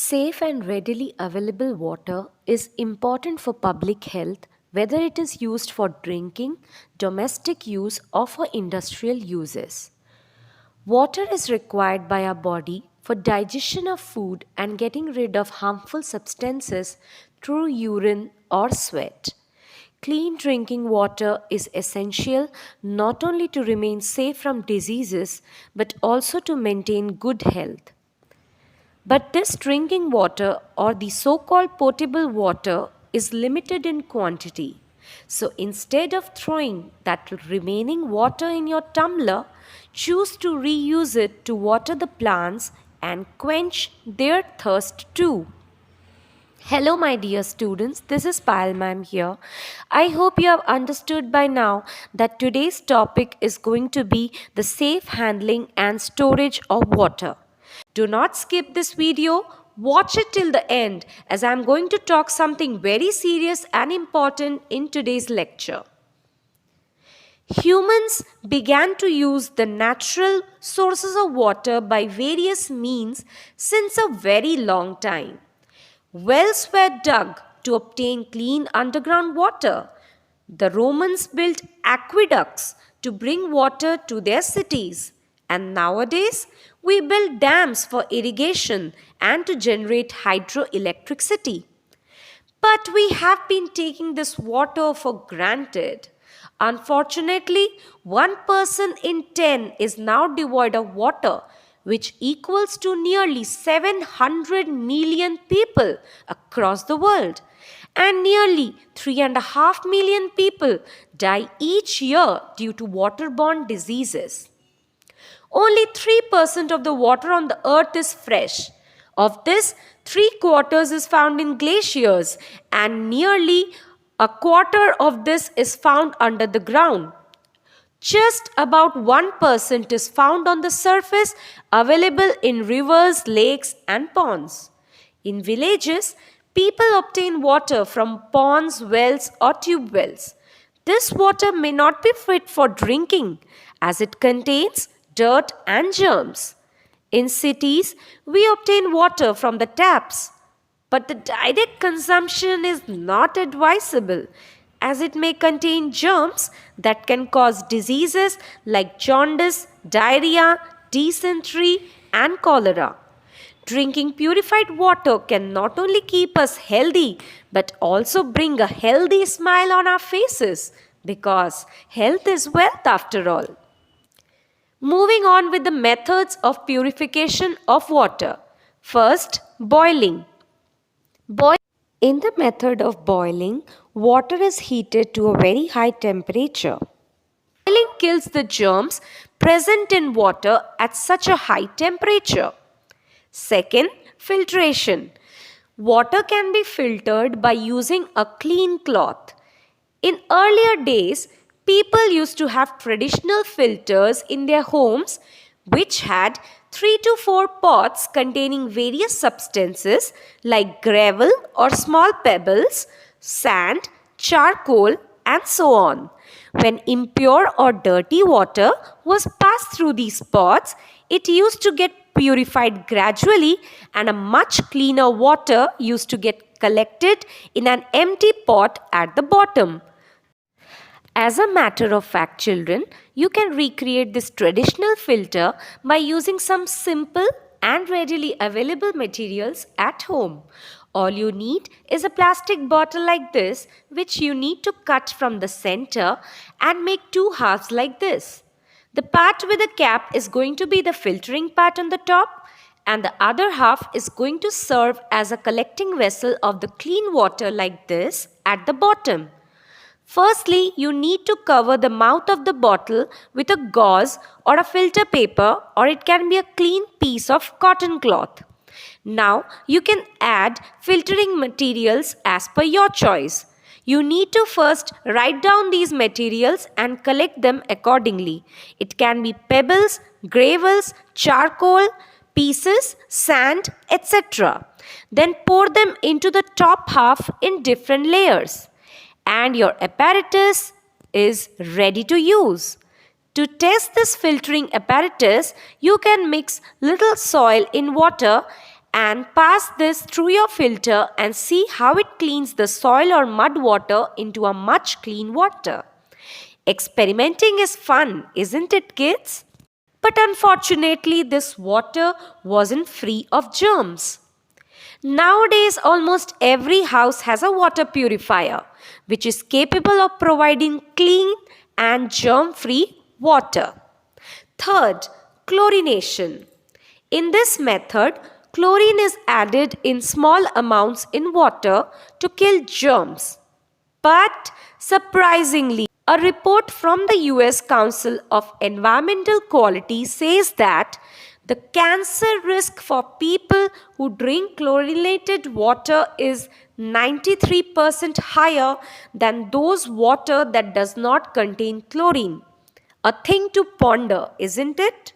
Safe and readily available water is important for public health, whether it is used for drinking, domestic use, or for industrial uses. Water is required by our body for digestion of food and getting rid of harmful substances through urine or sweat. Clean drinking water is essential not only to remain safe from diseases but also to maintain good health. But this drinking water or the so called potable water is limited in quantity. So instead of throwing that remaining water in your tumbler, choose to reuse it to water the plants and quench their thirst too. Hello, my dear students. This is Payal ma'am here. I hope you have understood by now that today's topic is going to be the safe handling and storage of water. Do not skip this video. Watch it till the end as I am going to talk something very serious and important in today's lecture. Humans began to use the natural sources of water by various means since a very long time. Wells were dug to obtain clean underground water. The Romans built aqueducts to bring water to their cities. And nowadays, we build dams for irrigation and to generate hydroelectricity. But we have been taking this water for granted. Unfortunately, 1 person in 10 is now devoid of water, which equals to nearly 700 million people across the world. And nearly 3.5 million people die each year due to waterborne diseases. Only 3% of the water on the earth is fresh. Of this, 3/4 is found in glaciers, and nearly a quarter of this is found under the ground. Just about 1% is found on the surface, available in rivers, lakes, and ponds. In villages, people obtain water from ponds, wells, or tube wells. This water may not be fit for drinking as it contains dirt and germs. In cities, we obtain water from the taps, but the direct consumption is not advisable as it may contain germs that can cause diseases like jaundice, diarrhea, dysentery, and cholera. Drinking purified water can not only keep us healthy but also bring a healthy smile on our faces because health is wealth after all. Moving on with the methods of purification of water. First, boiling. In the method of boiling, water is heated to a very high temperature. Boiling kills the germs present in water at such a high temperature. Second, filtration. Water can be filtered by using a clean cloth. In earlier days, people used to have traditional filters in their homes which had 3 to 4 pots containing various substances like gravel or small pebbles, sand, charcoal, and so on. When impure or dirty water was passed through these pots, it used to get purified gradually and a much cleaner water used to get collected in an empty pot at the bottom. As a matter of fact, children, you can recreate this traditional filter by using some simple and readily available materials at home. All you need is a plastic bottle like this, which you need to cut from the center and make 2 halves like this. The part with the cap is going to be the filtering part on the top, and the other half is going to serve as a collecting vessel of the clean water like this at the bottom. Firstly, you need to cover the mouth of the bottle with a gauze or a filter paper, or it can be a clean piece of cotton cloth. Now, you can add filtering materials as per your choice. You need to first write down these materials and collect them accordingly. It can be pebbles, gravels, charcoal, pieces, sand, etc. Then pour them into the top half in different layers. And your apparatus is ready to use. To test this filtering apparatus, you can mix little soil in water and pass this through your filter and see how it cleans the soil or mud water into a much clean water. Experimenting is fun, isn't it, kids? But unfortunately, this water wasn't free of germs. Nowadays, almost every house has a water purifier, which is capable of providing clean and germ-free water. Third, chlorination. In this method, chlorine is added in small amounts in water to kill germs. But surprisingly, a report from the US Council of Environmental Quality says that the cancer risk for people who drink chlorinated water is 93% higher than those water that does not contain chlorine. A thing to ponder, isn't it?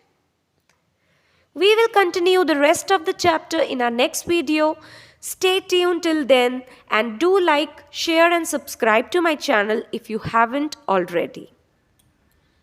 We will continue the rest of the chapter in our next video. Stay tuned till then and do like, share and subscribe to my channel if you haven't already.